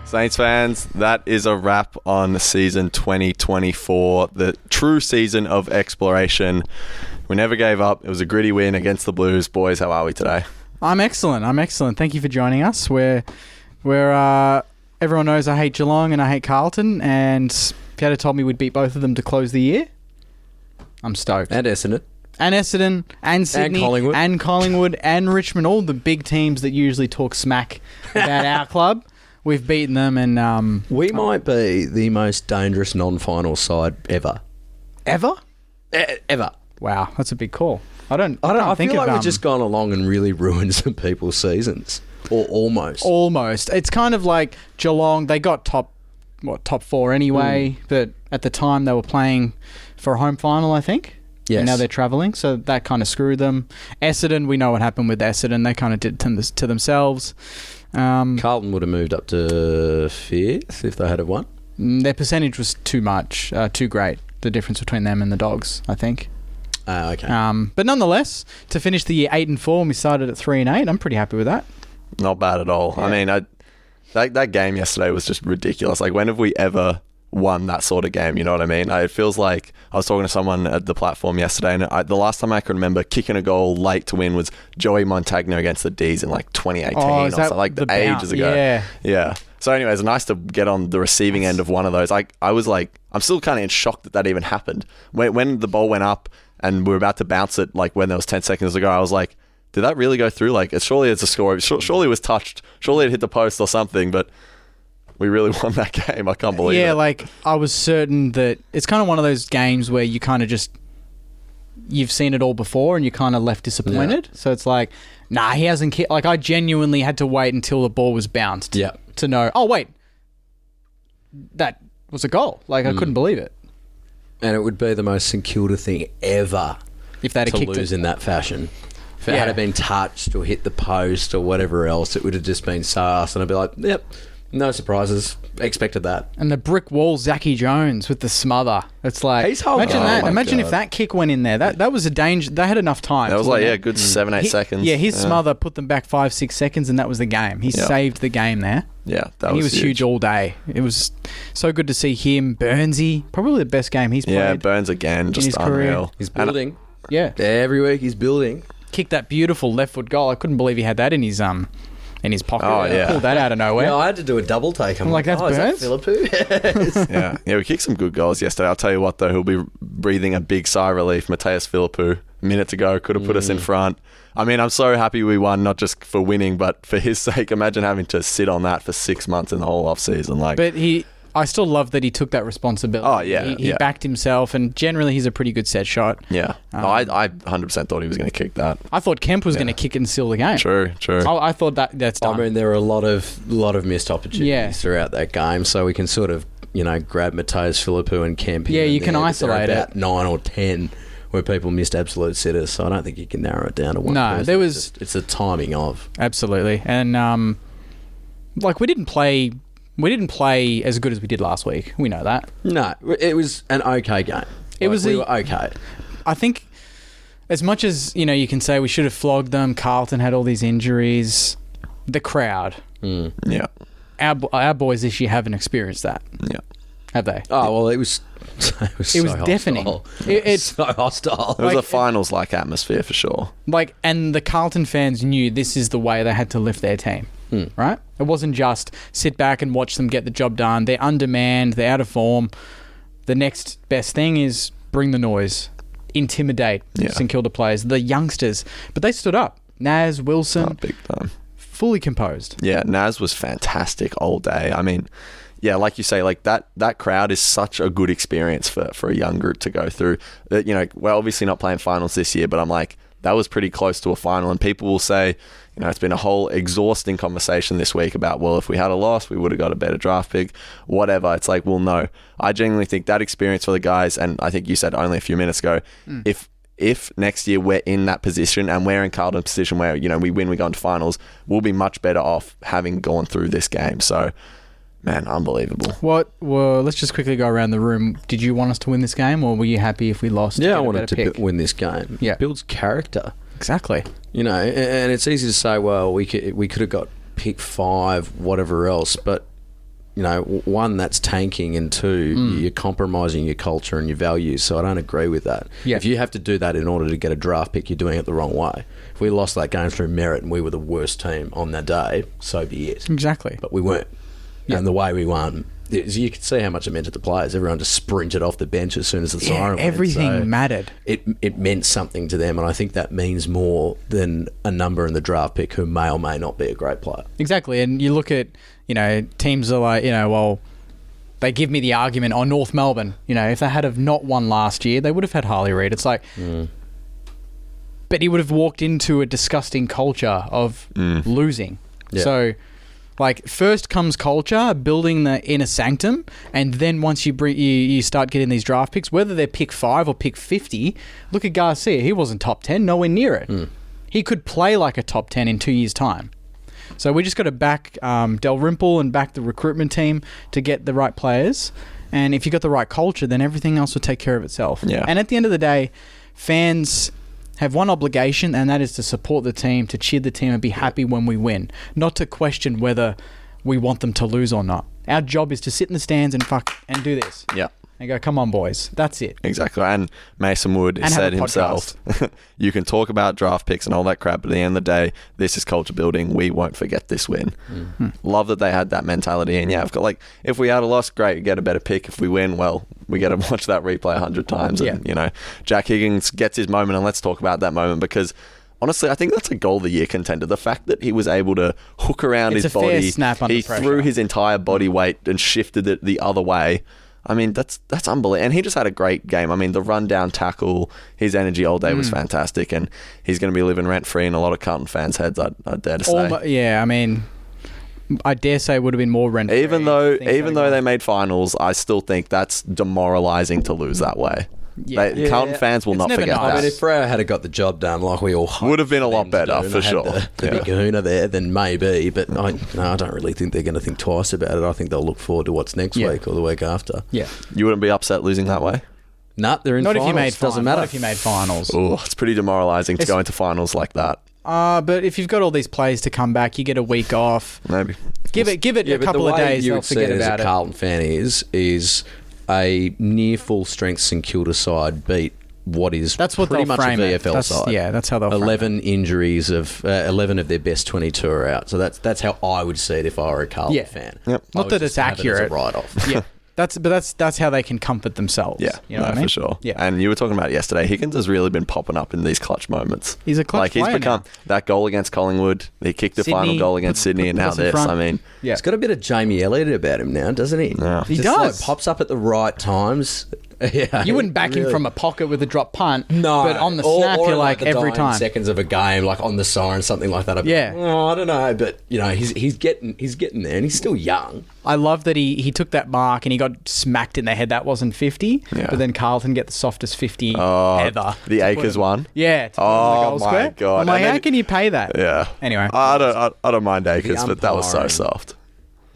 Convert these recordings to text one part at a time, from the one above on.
Saints fans, that is a wrap on season 2024, the true season of exploration. We never gave up. It was a gritty win against the Blues. Boys, how are we today? I'm excellent. Thank you for joining us. We're everyone knows I hate Geelong and I hate Carlton, and if you had told me we'd beat both of them to close the year, I'm stoked. And Essendon. And Sydney. And Collingwood. And Richmond. All the big teams that usually talk smack about our club. We've beaten them, and we might be the most dangerous non-final side ever. Ever? Ever. Wow, that's a big call. I feel like we've just gone along and really ruined some people's seasons, or almost. Almost. It's kind of like Geelong. They got top four anyway, but at the time they were playing for a home final, I think. Yes. And now they're travelling, so that kind of screwed them. Essendon, we know what happened with Essendon. They kind of did it to themselves. Carlton would have moved up to fifth if they had have won. Their percentage was too much, too great. The difference between them and the Dogs, I think. Okay. But nonetheless, to finish the year 8-4, and we started at 3-8. I'm pretty happy with that. Not bad at all. Yeah. I mean, that game yesterday was just ridiculous. Like, when have we ever won that sort of game? You know what I mean? It feels like I was talking to someone at the platform yesterday, and the last time I can remember kicking a goal late to win was Joey Montagno against the D's in like 2018 or something, like ages ago. Yeah. So anyway, it's nice to get on the receiving end of one of those. I was like, I'm still kind of in shock that even happened. When the ball went up and we were about to bounce it, like when there was 10 seconds to go, I was like, did that really go through? Like, surely it's a score. Surely it was touched. Surely it hit the post or something, but we really won that game. I can't believe it. Yeah, like, I was certain that it's kind of one of those games where you kind of just, you've seen it all before and you're kind of left disappointed. Yeah. So it's like, nah, he hasn't kicked. Like, I genuinely had to wait until the ball was bounced to know, oh, wait, that was a goal. Like, I couldn't believe it. And it would be the most St Kilda thing ever if they'd have kicked lose it in that fashion. If it had been touched or hit the post or whatever else, it would have just been sus. And I'd be like, yep. No surprises. Expected that. And the brick wall, Zachy Jones with the smother. It's like, he's holding. Imagine that. Imagine if that kick went in there. That was a danger. They had enough time. That was like, good 7-8 seconds. Yeah, his smother put them back 5-6 seconds, and that was the game. He saved the game there. Yeah, he was huge all day. It was so good to see him. Burnsy, probably the best game he's played. Yeah, Burns again, just unreal. Career. He's building. Every week he's building. Kicked that beautiful left foot goal. I couldn't believe he had that in his pocket. Oh, yeah. Pulled that out of nowhere. Yeah, I had to do a double take. I'm like, that's Burns? Is that Philippou? Yes. Yeah, we kicked some good goals yesterday. I'll tell you what, though, he'll be breathing a big sigh of relief. Mateus Philippou, a minute to go, could have put us in front. I mean, I'm so happy we won, not just for winning, but for his sake. Imagine having to sit on that for 6 months in the whole off-season. But I still love that he took that responsibility. Oh, yeah. He backed himself, and generally he's a pretty good set shot. Yeah. I 100% thought he was going to kick that. I thought Kemp was going to kick it and seal the game. True. I thought that's done. I mean, there were a lot of missed opportunities throughout that game, so we can sort of, grab Mateus Philippou and Kemp. Yeah, you can isolate about 9 or 10 where people missed absolute sitters, so I don't think you can narrow it down to one. No, there was... It's the timing of... Absolutely. And, we didn't play as good as we did last week. We know that. No, it was an okay game. We were okay. I think as much as, you can say we should have flogged them, Carlton had all these injuries, the crowd. Yeah. Our boys this year haven't experienced that. Yeah. Have they? Oh, well, it was deafening. It's so hostile. It was a finals-like atmosphere for sure. And the Carlton fans knew this is the way they had to lift their team. Right? It wasn't just sit back and watch them get the job done. They're undermanned. They're out of form. The next best thing is bring the noise. Intimidate St Kilda players. The youngsters. But they stood up. Naz, Wilson. Big time. Fully composed. Yeah, Naz was fantastic all day. I mean, yeah, like you say, like that crowd is such a good experience for a young group to go through. We're obviously not playing finals this year, but I'm like, that was pretty close to a final. And people will say, it's been a whole exhausting conversation this week about, well, if we had a loss, we would have got a better draft pick, whatever. It's like, well, no. I genuinely think that experience for the guys, and I think you said only a few minutes ago, if next year we're in that position and we're in Carlton's position where, we win, we go into finals, we'll be much better off having gone through this game. So, man, unbelievable. Well, let's just quickly go around the room. Did you want us to win this game, or were you happy if we lost? Yeah, I wanted to win this game. Yeah. It builds character. Exactly. And it's easy to say, well, we could have got pick 5, whatever else, but one, that's tanking, and two, you're compromising your culture and your values. So I don't agree with that. Yeah. If you have to do that in order to get a draft pick, you're doing it the wrong way. If we lost that game through merit and we were the worst team on that day, so be it. Exactly. But we weren't. Yeah. And the way we won, you could see how much it meant to the players. Everyone just sprinted off the bench as soon as the siren went. Everything So mattered. It meant something to them, and I think that means more than a number in the draft pick who may or may not be a great player. Exactly. And you look at, teams are like, well, they give me the argument on North Melbourne. If they had have not won last year, they would have had Harley Reid. It's like, but he would have walked into a disgusting culture of losing. Yeah. So, first comes culture, building the inner sanctum, and then once you start getting these draft picks, whether they're pick 5 or pick 50, look at Garcia. He wasn't top 10, nowhere near it. He could play like a top 10 in 2 years' time. So we just got to back Dalrymple and back the recruitment team to get the right players. And if you got the right culture, then everything else will take care of itself. Yeah. And at the end of the day, fans have one obligation, and that is to support the team, to cheer the team and be happy when we win, not to question whether we want them to lose or not. Our job is to sit in the stands and do this. Yeah. And go, come on, boys. That's it. Exactly. And Mason Wood And said have a himself, you can talk about draft picks and all that crap, but at the end of the day, this is culture building. We won't forget this win. Love that they had that mentality. And I've got if we had a loss, great, we get a better pick. If we win, well, we get to watch that replay 100 times. And, Jack Higgins gets his moment, and let's talk about that moment because honestly, I think that's a goal of the year contender. The fact that he was able to hook around his body. It's a fair snap under pressure. He threw his entire body weight and shifted it the other way. I mean, that's unbelievable. And he just had a great game. I mean, the rundown tackle, his energy all day was fantastic. And he's going to be living rent-free in a lot of Carlton fans' heads, I dare to say. I mean, I dare say it would have been more rent-free. Even though they made finals, I still think that's demoralising to lose that way. Carlton fans will not forget that. I mean, if Freo had got the job done like we all hoped, would have been a lot better for sure. The big kahuna there, then maybe. But I don't really think they're going to think twice about it. I think they'll look forward to what's next week or the week after. Yeah, you wouldn't be upset losing that way. Nah, they're in not finals. If you made doesn't matter. Not if you made finals. Oh, it's pretty demoralising to go into finals like that. But if you've got all these players to come back, you get a week off. Maybe give it a couple of days. They'll forget about it. As a Carlton fan is a near full strength St Kilda side beat what is pretty much a VFL side. Yeah, that's how they'll 11 injuries of 11 of their best 22 are out. So that's how I would see it if I were a Carlton fan. Yep. Not that it's accurate. It as a write-off. Yeah. That's how they can comfort themselves. Yeah, you know what I mean? For sure. Yeah, and you were talking about it yesterday. Higgins has really been popping up in these clutch moments. He's a clutch player. He's become that goal against Collingwood. He kicked the final goal against Sydney, and now this. I mean, he's got a bit of Jamie Elliott about him now, doesn't he? Yeah. He does. Pops up at the right times. Yeah, you wouldn't back him from a pocket with a drop punt. No, but on the snap, you're like every time seconds of a game, like on the siren, something like that. I don't know, but he's getting there, and he's still young. I love that he took that mark and he got smacked in the head. That wasn't 50, but then Carlton get the softest 50 ever. The Acres one. Yeah. Oh my god! I'm like, how can you pay that? Yeah. Anyway, I don't mind Acres, but that was so soft.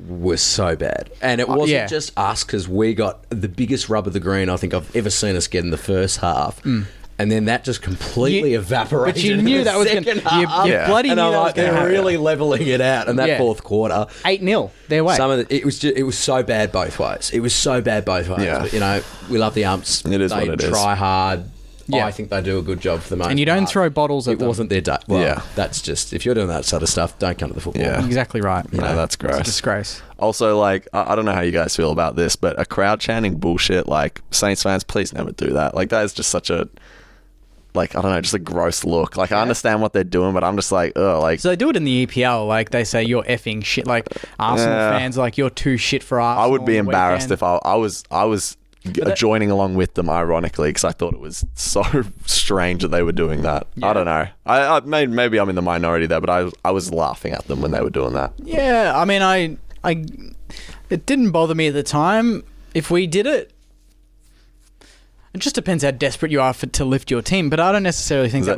Was so bad, and it wasn't just us because we got the biggest rub of the green I think I've ever seen us get in the first half, and then that just completely evaporated. But you knew that was going to happen. You bloody knew that was going to happen. They're really leveling it out in that fourth quarter. 8-0 their way. It was so bad both ways. It was so bad both ways. Yeah. But, we love the umps. It is they what it is. Try hard. Yeah. I think they do a good job for the most part. And you don't throw bottles at them. It wasn't their day. Well, that's just, if you're doing that sort of stuff, don't come to the football. Yeah. Exactly right. That's gross. It's a disgrace. Also, I don't know how you guys feel about this, but a crowd chanting bullshit, Saints fans, please never do that. That is just such a, I don't know, just a gross look. I understand what they're doing, but I'm just ugh. So they do it in the EPL. They say you're effing shit. Arsenal fans, you're too shit for Arsenal. I would be embarrassed if I was joining along with them, ironically, because I thought it was so strange that they were doing that. I don't know. I maybe I'm in the minority there, but I was laughing at them when they were doing that. Yeah, I mean, it didn't bother me at the time. If we did it, it just depends how desperate you are to lift your team. But I don't necessarily think that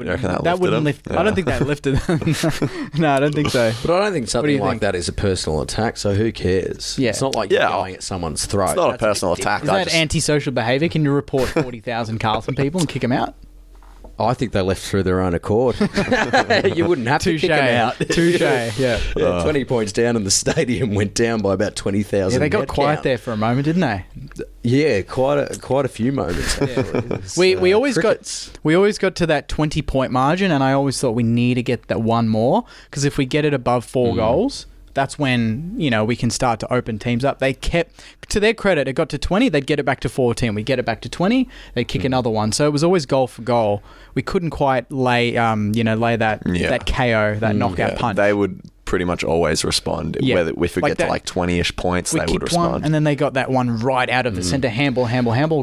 wouldn't lift. Yeah. I don't think that lifted them. No, I don't think so. But I don't think something like that is a personal attack. So who cares? Yeah. It's not like you're going at someone's throat. It's not a personal attack. Is that antisocial behaviour? Can you report 40,000 Carlton people and kick them out? I think they left through their own accord. You wouldn't have to kick them out. Touche, yeah. 20 points down and the stadium went down by about 20,000. Yeah, they got quiet there for a moment, didn't they? Yeah, quite a few moments. We always got to that 20-point margin, and I always thought we need to get that one more, because if we get it above 4 goals, that's when, we can start to open teams up. They kept, to their credit, it got to 20, they'd get it back to 14. We'd get it back to 20, they'd kick another one. So it was always goal for goal. We couldn't quite lay that KO, that knockout punch. They would pretty much always respond. Whether if we get to 20-ish points, they would respond. One, and then they got that one right out of the centre, handball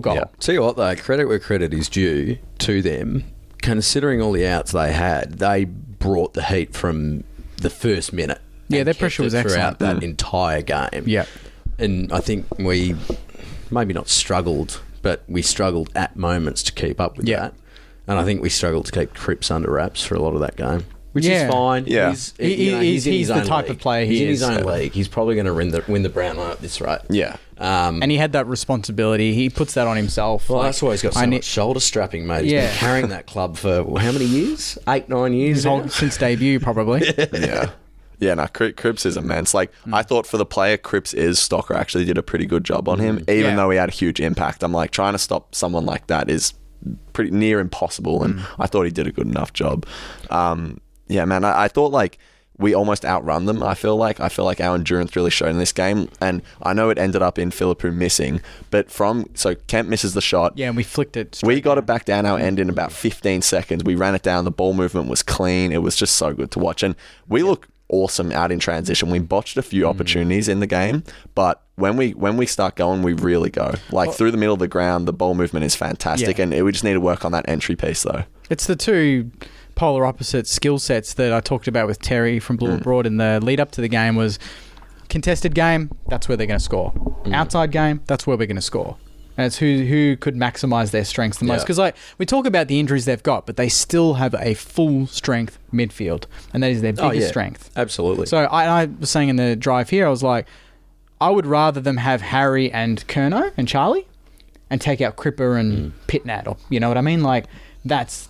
goal. Yeah. Tell you what, though, credit where credit is due to them. Considering all the outs they had, they brought the heat from the first minute. Yeah, their pressure was excellent throughout that entire game. Yeah. And I think we maybe not struggled, but we struggled at moments to keep up with that. And I think we struggled to keep Cripps under wraps for a lot of that game, which is fine. Yeah. He's the type of player he's he in is. his own league. He's probably going to win the Brownlow at this rate. Yeah. And he had that responsibility. He puts that on himself. Well, that's why he's got so much shoulder strapping, mate. He's been carrying that club for how many years? 8-9 years? Since debut, probably. Yeah. Yeah, no, Cripps is immense. I thought for the player Cripps is, Stocker actually did a pretty good job on him, even though he had a huge impact. I'm like, trying to stop someone like that is pretty near impossible, and I thought he did a good enough job. Yeah, man, I thought we almost outrun them. I feel like our endurance really showed in this game, and I know it ended up in Philippou missing, but so Kemp misses the shot. Yeah, and we flicked it. We got it back down our end in about 15 seconds. We ran it down. The ball movement was clean. It was just so good to watch, and we look awesome out in transition. We botched a few opportunities in the game, but when we start going, we really go. Through the middle of the ground, the ball movement is fantastic, and we just need to work on that entry piece though. It's the two polar opposite skill sets that I talked about with Terry from Blue Abroad in the lead up to the game. Was contested game, that's where they're going to score. Outside game, that's where we're going to score. And it's who could maximise their strengths the most. Because we talk about the injuries they've got, but they still have a full strength midfield, and that is their biggest strength. Absolutely. So I was saying in the drive here, I was like, I would rather them have Harry and Kerno and Charlie, and take out Cripper and Pitnat, or you know what I mean? That's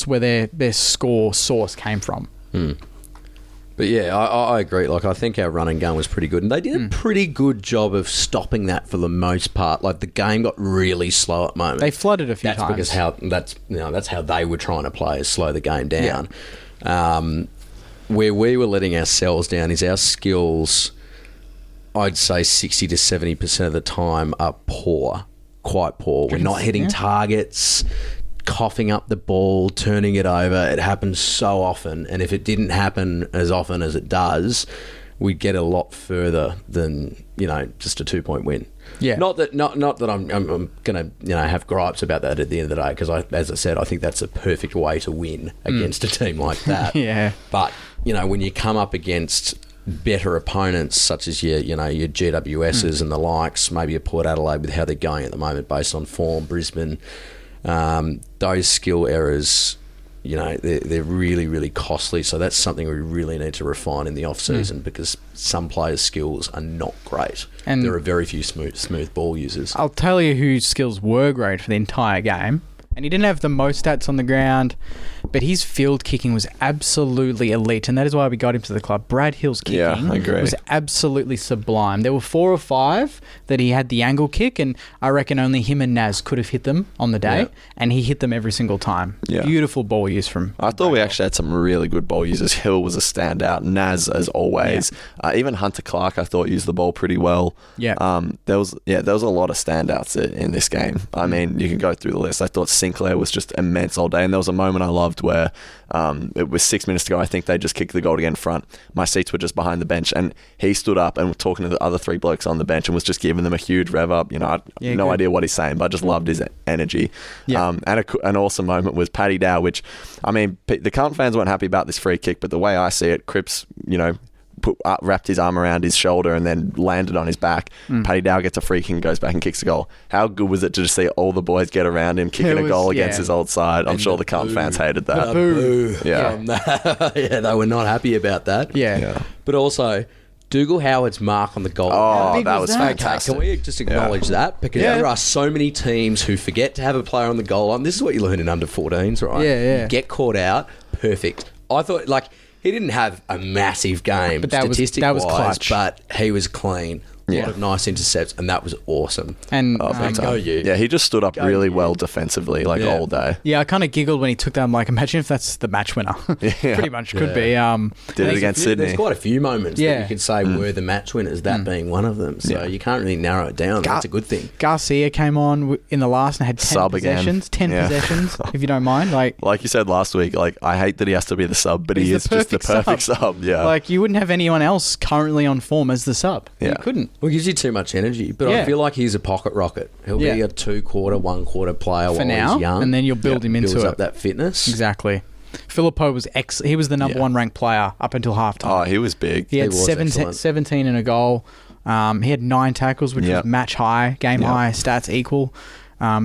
where their score source came from. But yeah, I agree. I think our run and gun was pretty good, and they did a pretty good job of stopping that for the most part. The game got really slow at moments. They flooded a few times. That's how they were trying to play, is slow the game down. Yeah. Where we were letting ourselves down is our skills. I'd say 60 to 70% of the time are poor, quite poor. We're not hitting targets, coughing up the ball, turning it over. It happens so often, and if it didn't happen as often as it does, we'd get a lot further than just a 2-point win. Yeah. Not that I'm gonna have gripes about that at the end of the day, because as I said, I think that's a perfect way to win against a team like that. Yeah. But when you come up against better opponents such as your GWSs and the likes, maybe a Port Adelaide with how they're going at the moment based on form, Brisbane. Those skill errors, they're really, really costly. So that's something we really need to refine in the off-season, because some players' skills are not great. And there are very few smooth ball users. I'll tell you whose skills were great for the entire game. And he didn't have the most stats on the ground, but his field kicking was absolutely elite, and that is why we got him to the club. Brad Hill's kicking was absolutely sublime. There were 4 or 5 that he had the angle kick, and I reckon only him and Naz could have hit them on the day, and he hit them every single time. Yeah. Beautiful ball use from I thought we actually had some really good ball users. Hill was a standout. Naz, as always. Yeah. Even Hunter Clark, I thought, used the ball pretty well. Yeah. There was a lot of standouts in this game. I mean, you can go through the list. I thought Sinclair was just immense all day, and there was a moment I loved where it was 6 minutes to go. I think they just kicked the goal to get in front. My seats were just behind the bench, and he stood up and was talking to the other 3 blokes on the bench and was just giving them a huge rev up. I had no idea what he's saying, but I just loved his energy. Yeah. And an awesome moment was Paddy Dow, which, I mean, the Carlton fans weren't happy about this free kick, but the way I see it, Cripps, wrapped his arm around his shoulder and then landed on his back. Paddy Dow gets a free kick and goes back and kicks a goal. How good was it to just see all the boys get around him kicking a goal against his old side? I'm sure the Carlton fans hated that. The boo from that. Yeah, they were not happy about that. Yeah. But also, Dougal Howard's mark on the goal. Oh, big that was was that? fantastic. Can we just acknowledge that? Because there are so many teams who forget to have a player on the goal line. This is what you learn in under 14s, right? Yeah. You get caught out. Perfect. I thought, he didn't have a massive game, But that was clutch. but he was clean. A lot of nice intercepts, and that was awesome. And Big time. Go you. Yeah, he just stood up really well defensively, all day. yeah, I kind of giggled when he took that. I'm like, imagine if that's the match winner. Pretty much could be. Did it against Sydney. There's quite a few moments that Yeah. you could say were the match winners, that being one of them. So you can't really narrow it down. That's a good thing. Garcia came on in the last and had 10 Sub again. possessions. 10 Yeah. possessions, if you don't mind. Like you said last week, I hate that he has to be the sub, but he He's is just the perfect sub. Yeah. Like, you wouldn't have anyone else currently on form as the sub. Yeah. You couldn't. Well, it gives you too much energy, but I feel like he's a pocket rocket. He'll be a 2-quarter, 1-quarter player For while now, he's young, and then you'll build him into builds it. up that fitness. Exactly. Filippo was he was the number one ranked player up until halftime. Oh, he was big. He had was 17 and a goal. He had 9 tackles, which was match high, game high, stats equal.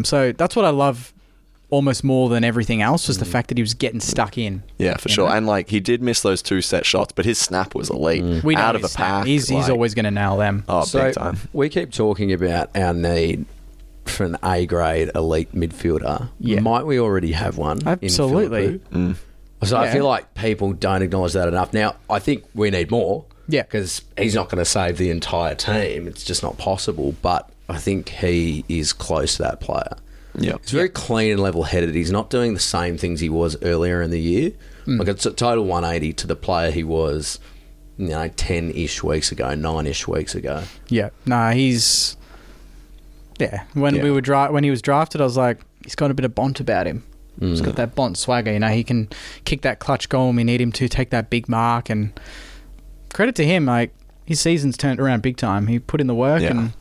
So that's what I love almost more than everything else, was the fact that he was getting stuck in. Yeah, for sure. know? And he did miss those 2 set shots, but his snap was elite. We know Out of a his snap. pack. He's always going to nail them. Oh, So big time. we keep talking about our need for an A-grade elite midfielder. Yeah. Might we already have one? Absolutely. In Philippou? So I feel like people don't acknowledge that enough. Now, I think we need more. Yeah. Because he's not going to save the entire team. It's just not possible. But I think he is close to that player. Yeah. He's very clean and level-headed. He's not doing the same things he was earlier in the year. It's a total 180 to the player he was, 10-ish weeks ago, 9-ish weeks ago. Yeah. No, he's... Yeah. When he was drafted, I was like, he's got a bit of Bont about him. He's got that Bont swagger. He can kick that clutch goal when we need him to, take that big mark. And credit to him, his season's turned around big time. He put in the work and...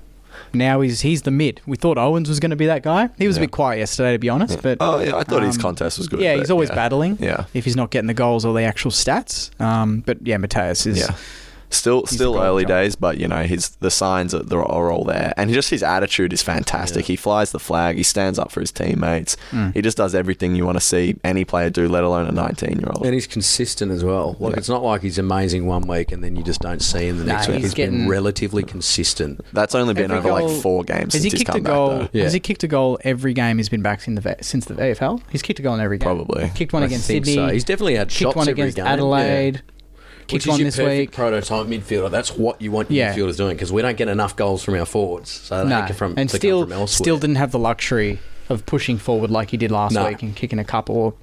Now he's the mid. We thought Owens was going to be that guy. He was a bit quiet yesterday, to be honest. But I thought his contest was good. Yeah, but he's always battling. Yeah. If he's not getting the goals or the actual stats. But yeah, Mateus is... Yeah. Still early days, but the signs are all there, and his attitude is fantastic. He flies the flag. He stands up for his teammates. He just does everything you want to see any player do, let alone a 19-year-old. And he's consistent as well. It's not like he's amazing one week and then you just don't see him the next week. He's been relatively consistent. That's only been Every over goal- 4 games Has since he he's kicked a come goal? back. Though. Has he kicked a goal every game he's been back since the VFL? He's kicked a goal in every game. Probably. Kicked one I against think Sydney. so. He's definitely had kicked shots one every against game. Adelaide. Which Kicked is one your this perfect week. prototype midfielder. That's what you want your Yeah. midfielders doing, because we don't get enough goals from our forwards. So they No, come from, and they come from elsewhere. still didn't have the luxury of pushing forward like he did last No. week and kicking a couple.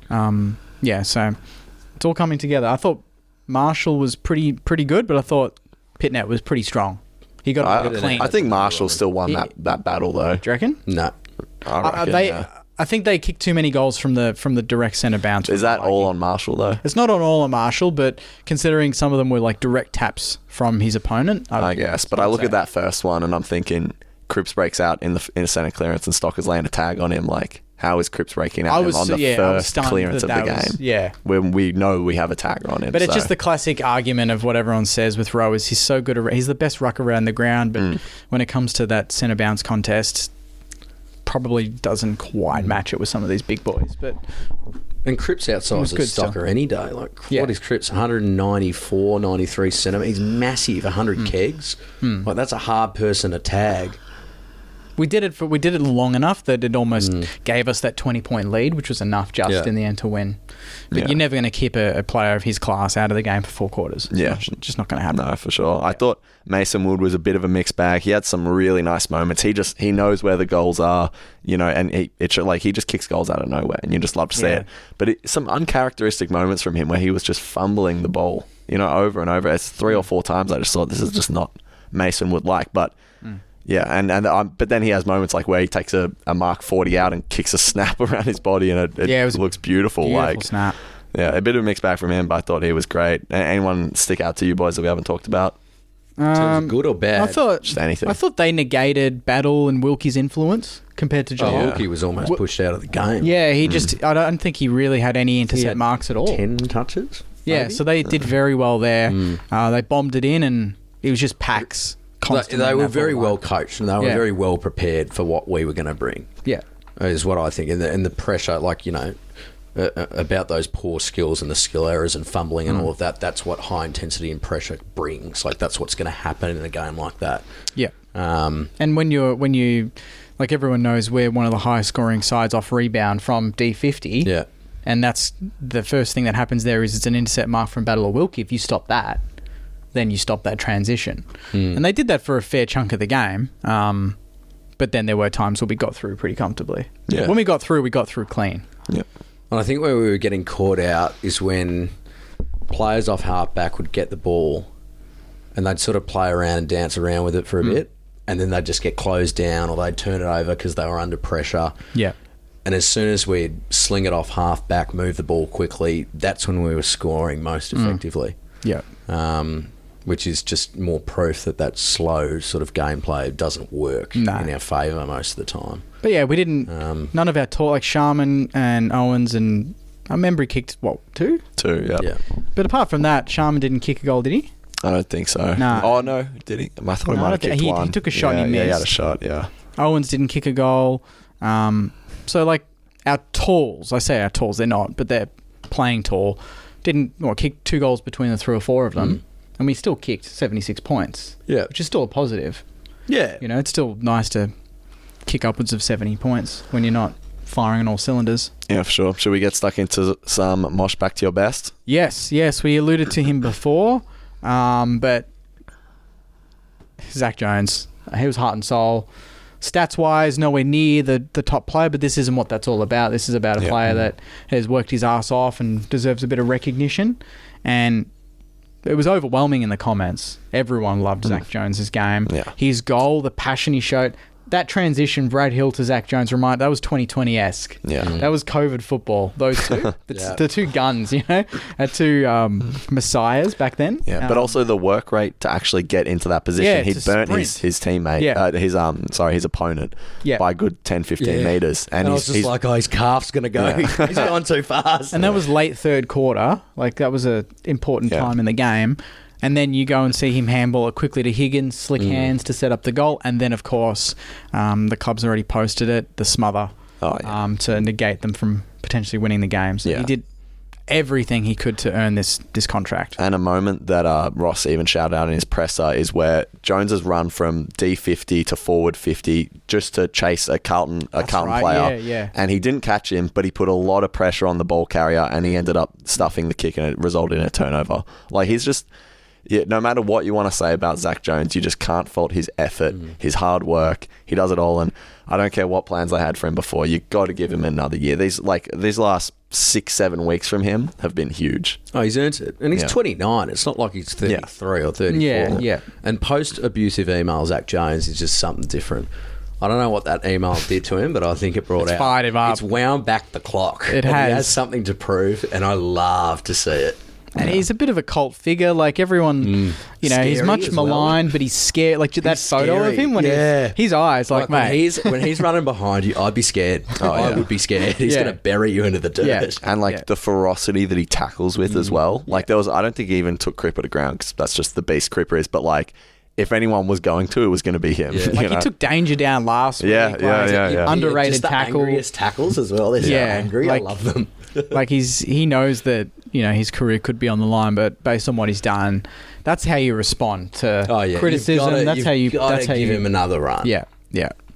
So it's all coming together. I thought Marshall was pretty good, but I thought Pitnet was pretty strong. He got a clean. I think Marshall still won that battle though. Do you reckon? No. I reckon, I think they kicked too many goals from the direct centre bounce. Is that all on Marshall though? It's not on all on Marshall, but considering some of them were like direct taps from his opponent, I guess. But I look at that first one and I'm thinking Cripps breaks out in the centre clearance and Stocker's laying a tag on him. Like, how is Cripps breaking out on the first clearance of the game? When we know we have a tagger on him. But it's just the classic argument of what everyone says with Rowe is he's so good. He's the best ruck around the ground, but when it comes to that centre bounce contest, probably doesn't quite match it with some of these big boys. But And Cripps outsides good Stocker any day. What is Cripps? 194, 93 centimetres. He's massive, 100 kegs. That's a hard person to tag. we did it long enough that it almost gave us that 20-point lead, which was enough just in the end to win. But you're never going to keep a player of his class out of the game for 4 quarters. It's just not going to happen. No, for sure. I thought Mason Wood was a bit of a mixed bag. He had some really nice moments. He knows where the goals are, and he just kicks goals out of nowhere, and you just love to see it. But some uncharacteristic moments from him where he was just fumbling the ball, over and over. It's 3 or 4 times I just thought this is just not Mason Wood like, but. Yeah, but then he has moments like where he takes a Mark 40 out and kicks a snap around his body, and it looks beautiful. Beautiful snap. Yeah, a bit of a mixed bag from him, but I thought he was great. Anyone stick out to you boys that we haven't talked about? In terms of good or bad? Just anything. I thought they negated Battle and Wilkie's influence compared to Joel. Wilkie was almost pushed out of the game. Yeah, he just... I don't think he really had any intercept marks at all. 10 touches? Yeah, maybe? so they did very well there. They bombed it in, and it was just packs. They were very well coached, and they were Yeah. very well prepared for what we were going to bring. Yeah. Is what I think. And the pressure, about those poor skills and the skill errors and fumbling and all of that. That's what high intensity and pressure brings. Like, that's what's going to happen in a game like that. Yeah. And when you like, everyone knows we're one of the highest scoring sides off rebound from D50. Yeah. And that's the first thing that happens there is it's an intercept mark from Battle of Wilkie. If you stop that, then you stop that transition. And they did that for a fair chunk of the game. But then there were times where we got through pretty comfortably. Yeah. When we got through clean. Yep. And I think where we were getting caught out is when players off halfback would get the ball and they'd sort of play around and dance around with it for a bit, and then they'd just get closed down or they'd turn it over because they were under pressure. Yeah. And as soon as we'd sling it off halfback, move the ball quickly, that's when we were scoring most effectively. Yeah. Which is just more proof that slow sort of gameplay doesn't work in our favour most of the time. But yeah, we didn't. None of our tall, like Sharman and Owens, and I remember he kicked two. Yeah. But apart from that, Sharman didn't kick a goal, did he? I don't think so. Nah. Oh no, did he? I thought he might have kicked one. He took a shot and he missed. Yeah, he had a shot. Yeah. Owens didn't kick a goal. So like our talls, I say our talls, they're not, but they're playing tall. Didn't kick 2 goals between the 3 or 4 of them, and we still kicked 76 points. Yeah, which is still a positive. Yeah, it's still nice to kick upwards of 70 points when you're not firing on all cylinders. Yeah, for sure. Should we get stuck into some Mosh back to your best? Yes. We alluded to him before, but Zach Jones, he was heart and soul. Stats-wise, nowhere near the top player, but this isn't what that's all about. This is about a player that has worked his ass off and deserves a bit of recognition. And it was overwhelming in the comments. Everyone loved Zach Jones' game. Yeah. His goal, the passion he showed. That transition, Brad Hill to Zach Jones, that was 2020-esque. Yeah. That was COVID football, those two. The two guns, our two messiahs back then. Yeah, but also the work rate to actually get into that position. He'd burnt his teammate, his opponent by a good 10, 15 metres. And I was just like, his calf's going to go. Yeah. He's gone too fast. And that was late third quarter. Like, that was an important time in the game. And then you go and see him handball it quickly to Higgins, slick hands to set up the goal. And then, of course, the club's already posted it, the smother, to negate them from potentially winning the game. So he did everything he could to earn this contract. And a moment that Ross even shouted out in his presser is where Jones has run from D50 to forward 50 just to chase a Carlton player. Yeah. And he didn't catch him, but he put a lot of pressure on the ball carrier and he ended up stuffing the kick and it resulted in a turnover. Like, he's just... Yeah, no matter what you want to say about Zach Jones, you just can't fault his effort, his hard work. He does it all, and I don't care what plans they had for him before. You got to give him another year. These last 6-7 weeks from him have been huge. Oh, he's earned it, and he's 29. It's not like he's 33 or 34. Yeah. And post-abusive email, Zach Jones is just something different. I don't know what that email did to him, but I think it fired him up. It's wound back the clock. He has something to prove, and I love to see it. And he's a bit of a cult figure. Like, everyone, he's much maligned, but he's scared. Like, that photo of him when his eyes, like mate. When he's running behind you, I'd be scared. I would be scared. He's going to bury you into the dirt. Yeah. And the ferocity that he tackles with as well. Like, I don't think he even took Cripper to ground because that's just the beast Cripper is. But like, if anyone was going to, it was going to be him. Yeah. He took danger down last week. Underrated just tackle. The angriest tackles as well. They're so angry. I love them. Like, he knows that his career could be on the line, but based on what he's done, that's how you respond to criticism. That's how you give him another run. Yeah.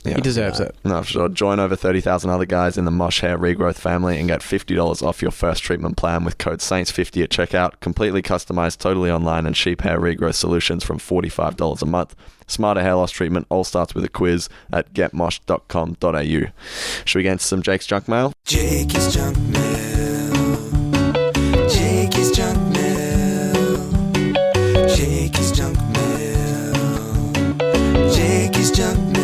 He deserves it. No, for sure. Join over 30,000 other guys in the Mosh Hair Regrowth family and get $50 off your first treatment plan with code SAINTS50 at checkout. Completely customized, totally online, and sheep hair regrowth solutions from $45 a month. Smarter hair loss treatment all starts with a quiz at getmosh.com.au. Should we get into some Jake's junk mail? Jake's junk mail. Jake's junk mail. Jake's junk mail. Jake's junk mail.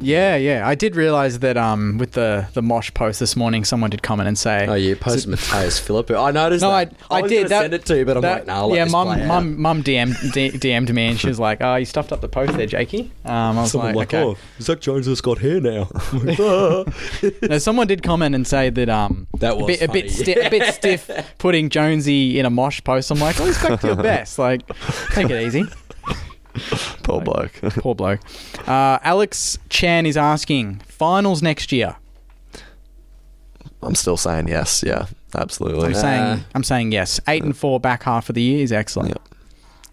Yeah. I did realise that with the Mosh post this morning, someone did comment and say... Oh, you posted Mateus Philippou. I noticed that. I was did. Send it to you, but I'm like, no, I'll let this play out. Mum DM'd me and she was like, oh, you stuffed up the post there, Jakey. I was like, okay. Zach Jones has got hair now. No, someone did comment and say that that was a bit stiff putting Jonesy in a Mosh post. I'm like, well, he's back to your best. Like, take it easy. Poor bloke. Poor bloke. Alex Chan is asking, finals next year. I'm still saying yes. Yeah, absolutely. I'm saying yes. 8-4 back half of the year is excellent. Yeah.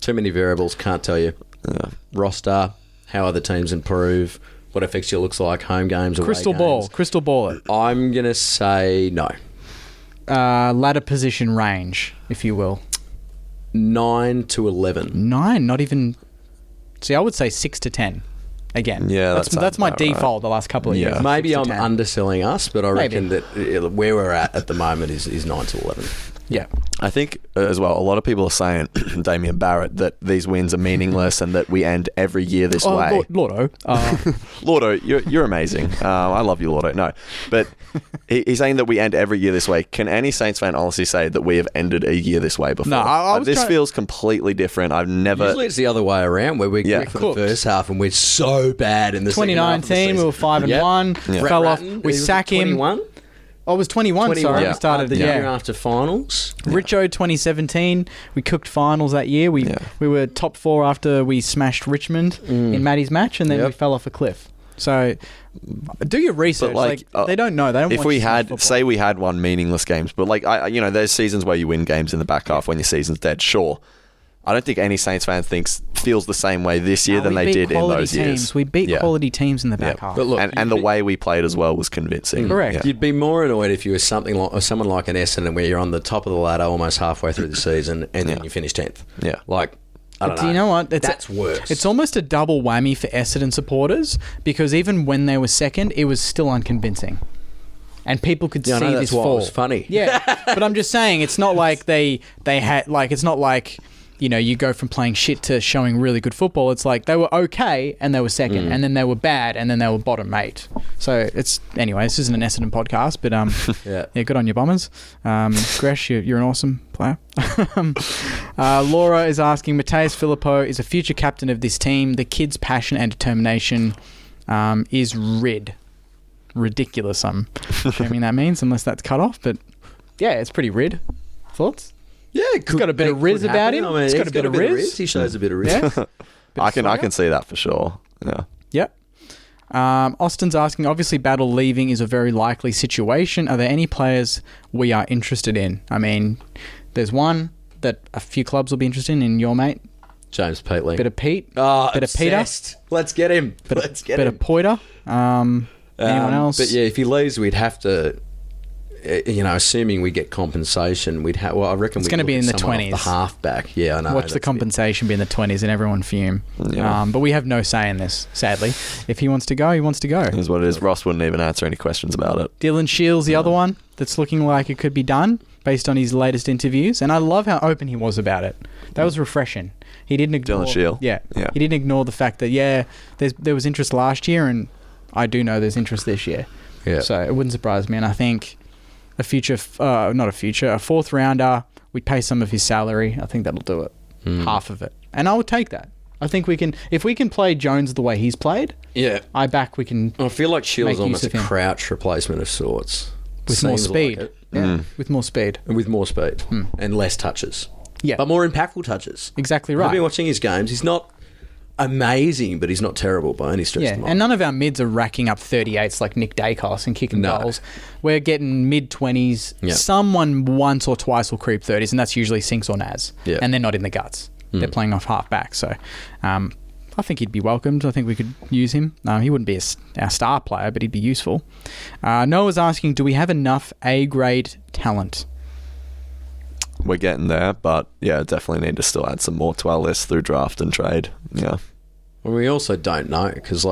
Too many variables, can't tell you. Yeah. Roster, how other teams improve, what a fixture looks like, home games, away Crystal ball it. I'm going to say no. Ladder position range, if you will. 9 to 11. 9, not even... See, I would say 6 to 10. Again. Yeah, that's my about default the last couple of years. Maybe 6 I'm to 10. underselling us, but I reckon that where we're at the moment is 9 to 11. Yeah. I think as well, a lot of people are saying, Damien Barrett, that these wins are meaningless and that we end every year this way. Lordo. Lordo, you're amazing. I love you, Lordo. No, but he's saying that we end every year this way. Can any Saints fan honestly say that we have ended a year this way before? No, this feels completely different. I've never... Usually it's the other way around, where we're good for the first half and we're so bad in the second half of the 2019, we were 5-1. Fell off. We sack him. 21? Oh, it was 21, sorry. Yeah. We started the year after finals. Richo 2017, we cooked finals that year. We were top 4 after we smashed Richmond in Maddie's match, and then we fell off a cliff. So do your research. But they don't know. They don't. If we had, say, we had won meaningless games, but there's seasons where you win games in the back half when your season's dead. Sure. I don't think any Saints fan feels the same way this year than they did in those years. We beat quality teams in the back half. But look, and the way we played as well was convincing. Correct. Yeah. You'd be more annoyed if you were someone like an Essendon, where you're on the top of the ladder almost halfway through the season and then you finish 10th. Yeah. I don't know. Do you know what? That's worse. It's almost a double whammy for Essendon supporters, because even when they were second, it was still unconvincing. And people could see this fall. Why it was funny. Yeah, but I'm just saying, it's not like they had, it's not like, you go from playing shit to showing really good football. It's like they were okay and they were second, and then they were bad and then they were bottom 8. So anyway, this isn't an Essendon podcast, but yeah, good on your Bombers. Gresh, you're an awesome player. Laura is asking, Mateus Filippo is a future captain of this team. The kid's passion and determination is ridiculous. I'm assuming that means, unless that's cut off, but yeah, it's pretty rid. Thoughts? Yeah, he's got a bit of riz about him. He's got a bit of riz. He shows a bit of riz. Yeah. I can see that for sure. Yeah. Yep. Austin's asking, obviously Battle leaving is a very likely situation. Are there any players we are interested in? I mean, there's one that a few clubs will be interested in your mate. James Peatley. Bit of Pete. Oh, bit obsessed. of Peter. Let's get him. Bit of Poiter. Anyone else? But yeah, if he leaves, we'd have to... assuming we get compensation, we'd have. Well, I reckon it's going to be in the 20s. The halfback, yeah, I know. Watch the compensation be in the 20s, and everyone fume. Yeah. But we have no say in this. Sadly, if he wants to go, he wants to go. Here's what it is. Ross wouldn't even answer any questions about it. Dylan Shields, the other one that's looking like it could be done based on his latest interviews, and I love how open he was about it. That was refreshing. He didn't ignore. Dylan Shields. Yeah. He didn't ignore the fact that there was interest last year, and I do know there's interest this year. Yeah. So it wouldn't surprise me, and I think. A fourth rounder, we'd pay some of his salary. I think that'll do it. Half of it. And I would take that. I think if we can play Jones the way he's played, I feel like Shields almost a him. Crouch replacement of sorts. With more speed. Like With more speed. With more speed. And less touches. Yeah. But more impactful touches. Exactly right. I've been watching his games. He's not amazing, but he's not terrible by any stretch of the mind. And none of our mids are racking up 38s like Nick Dacos and kicking goals. We're getting mid-20s. Yeah. Someone once or twice will creep 30s, and that's usually Sinks or Naz. Yeah. And they're not in the guts. They're playing off half-back. So I think he'd be welcomed. I think we could use him. He wouldn't be our star player, but he'd be useful. Noah's asking, do we have enough A-grade talent? We're getting there, but yeah, definitely need to still add some more to our list through draft and trade. Yeah. Well, we also don't know, because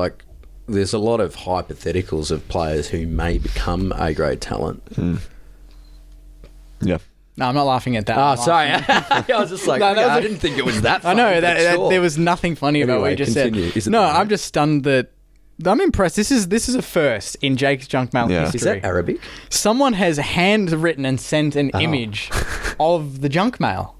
there's a lot of hypotheticals of players who may become A-grade talent. Yeah. No, I'm not laughing at that. Oh, sorry. I was just like, I didn't think it was that funny. I know, there was nothing funny about what you just continue. said. No, I'm just stunned that... I'm impressed. This is a first in Jake's Junkmail history. Is that Arabic? Someone has handwritten and sent an image of the Junkmail.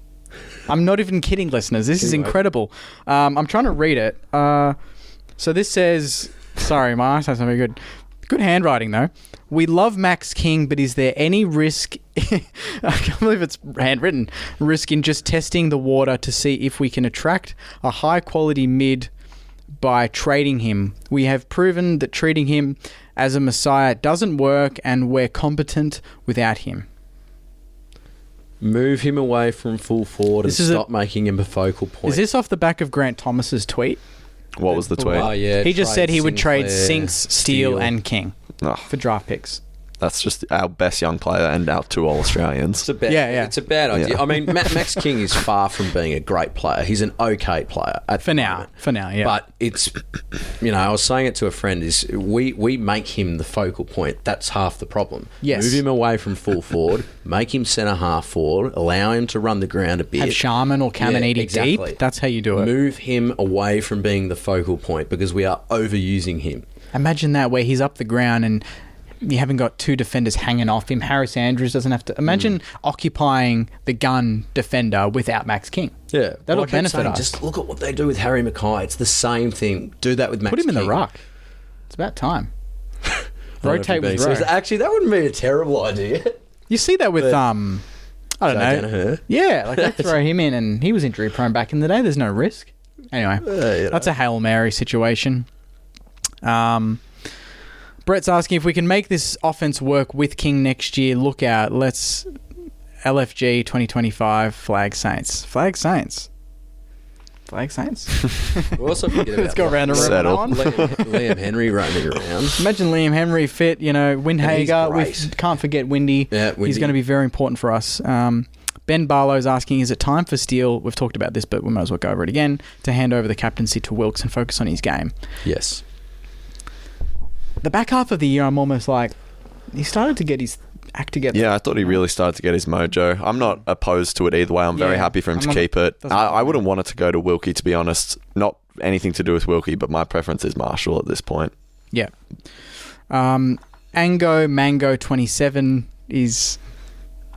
I'm not even kidding, listeners. This is incredible. I'm trying to read it. So this says... Sorry, my eyesight's not very good. Good handwriting, though. We love Max King, but is there any risk... I can't believe it's handwritten. Risk in just testing the water to see if we can attract a high-quality mid by trading him. We have proven that treating him as a messiah doesn't work, and we're competent without him. Move him away from full forward and stop making him a focal point. Is this off the back of Grant Thomas's tweet? What was the tweet? Oh, yeah. He just said he would trade Sinclair, Sinks, Steele, and King Oh, for draft picks. that's just our best young player and our 2 All-Australians. It's a bad, Yeah. It's a bad idea. Yeah. I mean, Max King is far from being a great player. He's an okay player For now, yeah. But it's, I was saying it to a friend, is we make him the focal point. That's half the problem. Yes. Move him away from full forward, make him centre half forward, allow him to run the ground a bit. Have Sharman or Caminiti exactly. deep. That's how you do it. Move him away from being the focal point because we are overusing him. Imagine that, where he's up the ground and you haven't got 2 defenders hanging off him. Harris Andrews doesn't have to... Imagine occupying the gun defender without Max King. Yeah. That'll I keep benefit saying, us. Just look at what they do with Harry Mackay. It's the same thing. Do that with Max Put him in the King. ruck. It's about time. Rotate with So Rowe. actually, that wouldn't be a terrible idea. You see that with, I don't know. Danaher. Yeah, like they throw him in and he was injury prone back in the day. There's no risk. Anyway, that's a Hail Mary situation. Brett's asking if we can make this offense work with King next year. Look out. Let's LFG 2025 Flag Saints. Flag Saints. Flag Saints. We also forget about Let's go around and Settle. around. Liam Henry running around. Imagine Liam Henry fit, Windhager. We great. can't forget Windy. Yeah, He's Windy. going to be very important for us. Ben Barlow's asking, is it time for Steele? We've talked about this, but we might as well go over it again. To hand over the captaincy to Wilkes and focus on his game. Yes. The back half of the year, I'm almost like, he started to get his act together. Yeah, I thought he really started to get his mojo. I'm not opposed to it either way. I'm very happy for him to keep it. I wouldn't want it to go to Wilkie, to be honest. Not anything to do with Wilkie, but my preference is Marshall at this point. Yeah. Ango Mango 27 is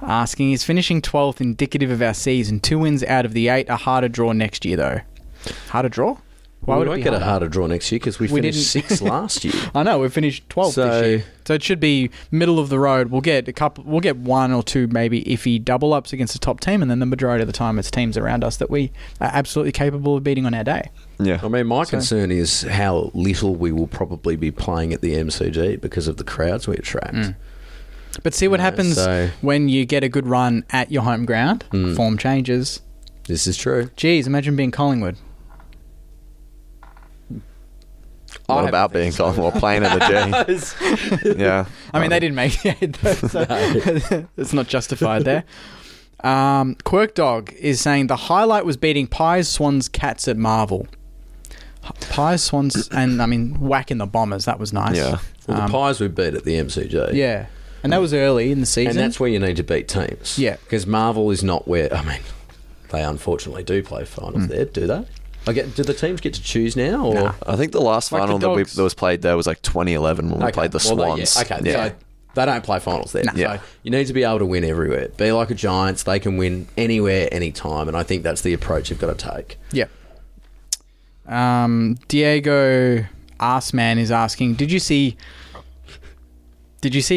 asking, is finishing 12th indicative of our season? 2 wins out of the 8. A harder draw next year, though. Harder draw? Why we would it won't be get harder? a harder draw next year because we finished 6th last year. I know, we finished 12th this year. So it should be middle of the road. We'll get 1 or 2 maybe iffy double ups against the top team, and then the majority of the time it's teams around us that we are absolutely capable of beating on our day. Yeah. I mean, my concern is how little we will probably be playing at the MCG because of the crowds we attract. But see what happens when you get a good run at your home ground. Form changes. This is true. Geez, imagine being Collingwood. What about being Collingwood playing at the G? Yeah. I mean, they didn't make it, though, so it's not justified there. Quirk Dog is saying the highlight was beating Pies, Swans, Cats at Marvel. Pies, Swans, and I mean, whacking the Bombers. That was nice. Yeah. Well, the Pies we beat at the MCG. Yeah. And that was early in the season. And that's where you need to beat teams. Yeah. Because Marvel is not where... I mean, they unfortunately do play finals there, do they? Do the teams get to choose now? Or? Nah. I think the last Like final the that Dogs. was played there was like 2011 when we played the Swans. So they don't play finals there. Nah. So you need to be able to win everywhere. Be like a Giants. They can win anywhere, anytime. And I think that's the approach you've got to take. Yeah. Diego Arsman is asking, did you see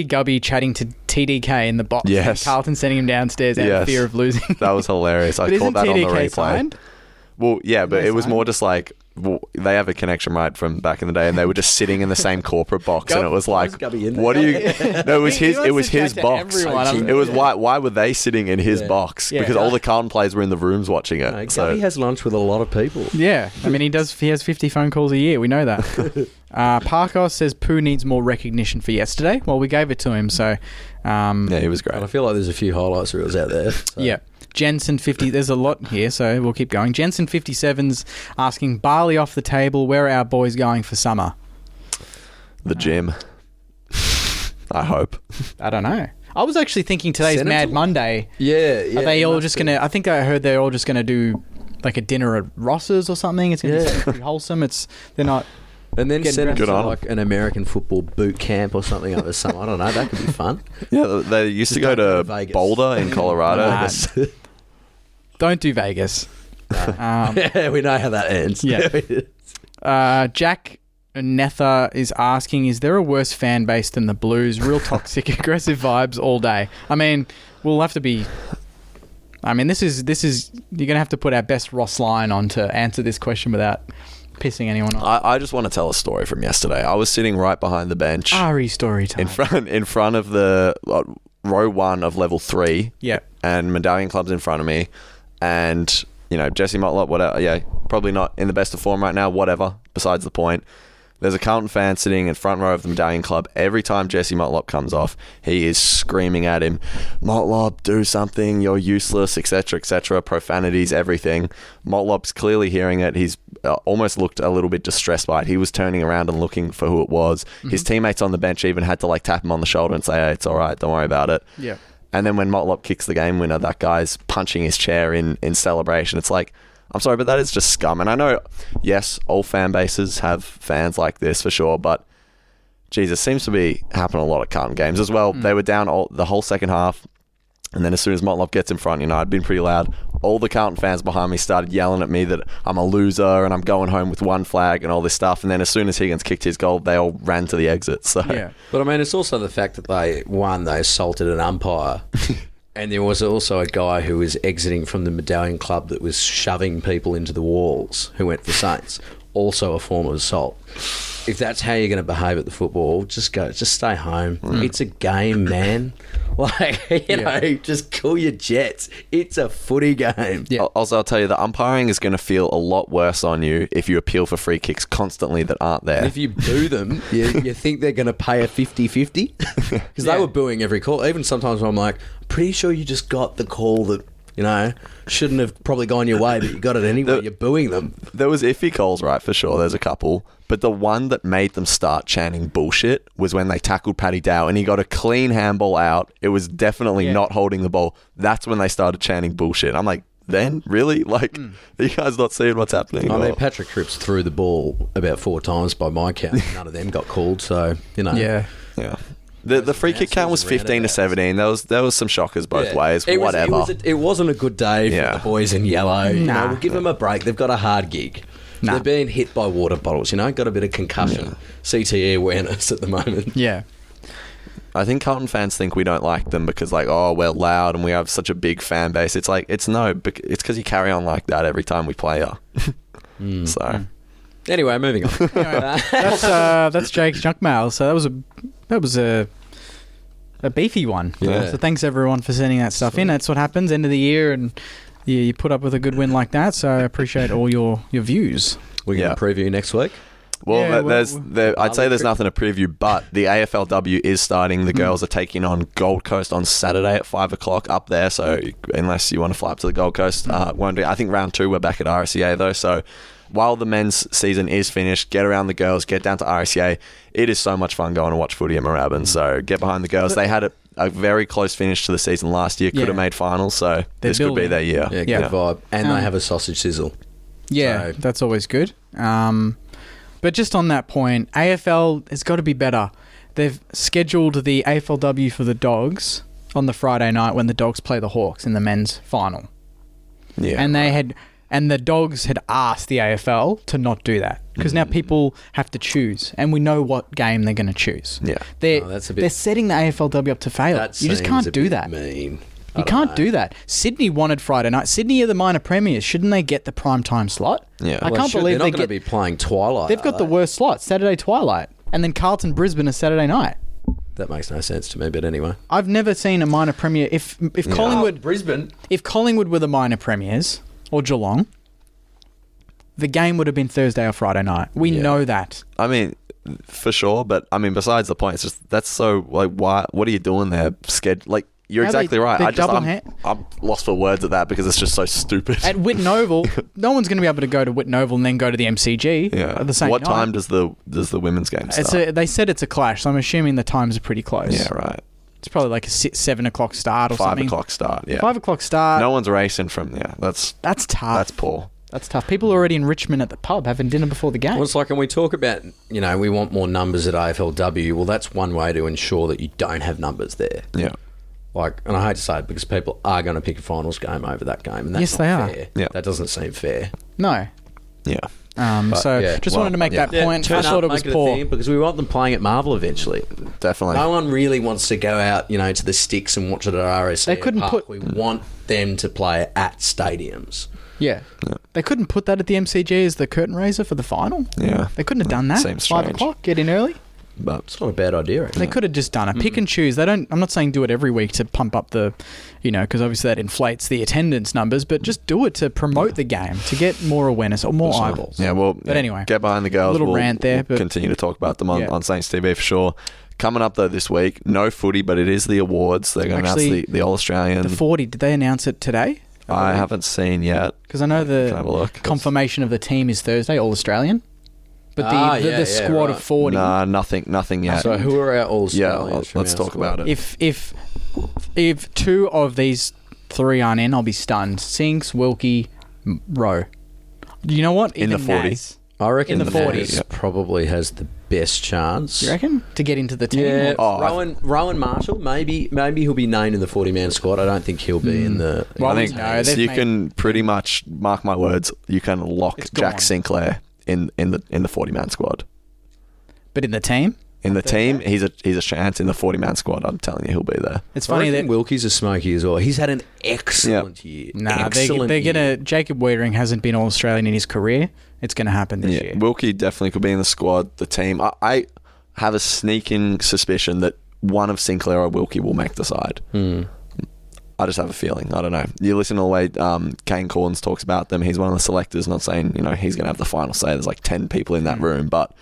Gubby chatting to TDK in the box? Yes. And Carlton sending him downstairs out of fear of losing. That was hilarious. I But caught isn't that on the TDK replay. signed? Well, yeah, but they it was signed? more just like they have a connection right from back in the day, and they were just sitting in the same corporate box, and it was like, Gubby in there? what do you? No, it was He his. It wants was to his chat to box. everyone. It was why were they sitting in his box? Yeah. Because all the Carlton players were in the rooms watching it. No, So Gubby has lunch with a lot of people. Yeah. I mean, he has 50 phone calls a year. We know that. Parkos says Pooh needs more recognition for yesterday. Well, we gave it to him, so... yeah, he was great. And I feel like there's a few highlights reels out there. So. Yeah. Jensen 50, there's a lot here, so we'll keep going. Jensen 57's asking, Barley off the table, where are our boys going for summer? The gym. I hope. I don't know. I was actually thinking today's Send it Mad to- Monday. Yeah. Are they all just going to... I think I heard they're all just going to do like a dinner at Ross's or something. It's going to be pretty wholesome. They're not... And then Getting send it dressed to up. like an American football boot camp or something over summer. I don't know. That could be fun. Yeah, they used to go to Vegas. Boulder in Colorado. Nah. Don't do Vegas. Yeah, we know how that ends. Yeah. Jack Netha is asking, is there a worse fan base than the Blues? Real toxic, aggressive vibes all day. I mean, we'll have to be... I mean, this is you're going to have to put our best Ross line on to answer this question without pissing anyone off. I just want to tell a story from yesterday. I was sitting right behind the bench. Ari story time. In front of the row 1 of level 3. Yeah. And Medallion Club's in front of me. And, you know, Jesse Motlop, whatever. Yeah, probably not in the best of form right now. Whatever. Besides the point. There's a Carlton fan sitting in front row of the Medallion Club. Every time Jesse Motlop comes off, he is screaming at him, Motlop, do something, you're useless, etc., etc., profanities, everything. Motlop's clearly hearing it. He's almost looked a little bit distressed by it. He was turning around and looking for who it was. Mm-hmm. His teammates on the bench even had to like tap him on the shoulder and say, hey, it's all right, don't worry about it. Yeah. And then when Motlop kicks the game winner, that guy's punching his chair in celebration. It's like, I'm sorry, but that is just scum. And I know, yes, all fan bases have fans like this for sure, but Jesus, seems to be happening a lot of Carlton games as well. They were down the whole second half, and then as soon as Motlop gets in front, you know, I'd been pretty loud. All the Carlton fans behind me started yelling at me that I'm a loser and I'm going home with one flag and all this stuff. And then as soon as Higgins kicked his goal, they all ran to the exit. So Yeah. But I mean, it's also the fact that they assaulted an umpire. And there was also a guy who was exiting from the Medallion Club that was shoving people into the walls who went for Saints. Also a form of assault. If that's how you're going to behave at the football, just stay home. It's a game, man. Like, you know, just cool your jets. It's a footy game. Yeah. Also, I'll tell you, the umpiring is going to feel a lot worse on you if you appeal for free kicks constantly that aren't there. And if you boo them, you think they're going to pay a 50-50? Because they were booing every call. Even sometimes I'm like, I'm pretty sure you just got the call that, you know, shouldn't have probably gone your way, but you got it anyway. You're booing them. There was iffy calls, right, for sure. There's a couple. But the one that made them start chanting bullshit was when they tackled Paddy Dow and he got a clean handball out. It was definitely not holding the ball. That's when they started chanting bullshit. I'm like, then? Really? Like, are you guys not seeing what's happening? I mean, Patrick Cripps threw the ball about 4 times by my count. None of them got called, so, you know. Yeah. Yeah. The free kick count was 15-17. There was some shockers both ways. Whatever. It wasn't a good day for the boys in yellow. You know, we'll give them a break. They've got a hard gig. They're being hit by water bottles, you know, got a bit of concussion, CTE awareness at the moment. Yeah. I think Carlton fans think we don't like them because, like, oh, we're loud and we have such a big fan base. It's like, it's because you carry on like that every time we play you. So, anyway, moving on. Anyway, that's Jake's Junkmail. So that was a beefy one. Yeah. So thanks everyone for sending that stuff in. That's what happens end of the year, and you put up with a good win like that. So I appreciate all your views. We're going to preview next week. Well, I'd say there's nothing to preview, but the AFLW is starting. The girls are taking on Gold Coast on Saturday at 5 o'clock up there. So unless you want to fly up to the Gold Coast, won't do. I think round 2 we're back at RSCA though. So while the men's season is finished, get around the girls, get down to RSCA. It is so much fun going to watch footy at Moorabbin. So get behind the girls. They had a very close finish to the season last year. Could have made finals. So this could be their year. Yeah, good vibe. And they have a sausage sizzle. Yeah, so that's always good. But just on that point, AFL has got to be better. They've scheduled the AFLW for the Dogs on the Friday night when the Dogs play the Hawks in the men's final. Yeah, and the Dogs had asked the AFL to not do that because now people have to choose, and we know what game they're going to choose. Yeah, they're setting the AFLW up to fail. You just can't do that. Mean. You can't do that. Sydney wanted Friday night. Sydney are the minor premiers. Shouldn't they get the prime time slot? Yeah. I can't believe they're not going to be playing Twilight. They've got the worst slot, Saturday Twilight, and then Carlton Brisbane is Saturday night. That makes no sense to me, but anyway. I've never seen a minor premier. If Collingwood Brisbane, if Collingwood were the minor premiers or Geelong, the game would have been Thursday or Friday night. We know that. I mean, for sure, but I mean, besides the point, it's just that's so like why? What are you doing there? Like. You're exactly right. I'm lost for words at that because it's just so stupid. At Whitten Oval, no one's going to be able to go to Whitten Oval and then go to the MCG at the same night. What time does the women's game start? They said it's a clash, so I'm assuming the times are pretty close. Yeah, right. It's probably like a 7 o'clock start or 5 something. 5 o'clock start, yeah. 5 o'clock start. No one's racing from, that's tough. That's poor. That's tough. People are already in Richmond at the pub having dinner before the game. Well, it's like when we talk about, we want more numbers at AFLW, well, that's one way to ensure that you don't have numbers there. Yeah. Like, and I hate to say it because people are going to pick a finals game over that game, and that's yes, they fair. are. Yeah. That doesn't seem fair. No. Yeah. Just wanted to make that point. I thought it was poor. Because we want them playing at Marvel eventually. Definitely. No one really wants to go out, to the sticks and watch it at RSC. They couldn't Park. We want them to play at stadiums. Yeah. They couldn't put that at the MCG as the curtain raiser for the final. Yeah. They couldn't have done that. Seems 5 strange. o'clock, get in early. But It's not a bad idea. They could have just done it. Pick and choose. They don't. I'm not saying do it every week to pump up the, because obviously that inflates the attendance numbers. But just do it to promote the game, to get more awareness or more eyeballs. Yeah, well, But anyway, get behind the girls. little rant there, We'll but- continue to talk about them on, Yeah. on Saints TV for sure. Coming up though this week, no footy, but it is the awards. They're going to Actually, announce the All Australian. the 40. Did they announce it today? I haven't seen yet. Because I know Can I the have a look? confirmation of the team is Thursday, All Australian. But the squad of 40. Nah, nothing yet. So who are our all yeah, Australians? let's talk about it. If 2 of these 3 aren't in, I'll be stunned. Sinks, Wilkie, Rowe. You know what? In the Even 40. Naz. I reckon in the 40s. Naz probably has the best chance. Do you reckon? To get into the team? Yeah, Or- Rowan Marshall. Maybe he'll be named in the 40-man squad. I don't think he'll be in the. Well, I think no, they've you made- can pretty much mark my words. You can lock It's Jack gone. Sinclair in the 40-man squad. But in the team? In the team, he's a chance. In the 40-man squad, I'm telling you, he'll be there. It's I funny reckon that... Wilkie's a smoky as well. He's had an excellent year. Nah, Excellent they're year. gonna. Jacob Wiedering hasn't been All Australian in his career. It's gonna happen this year. Wilkie definitely could be in the squad. The team, I have a sneaking suspicion that one of Sinclair or Wilkie will make the side. I just have a feeling. I don't know. You listen to the way Kane Corns talks about them. He's one of the selectors. Not saying he's going to have the final say. There's like 10 people in that room, but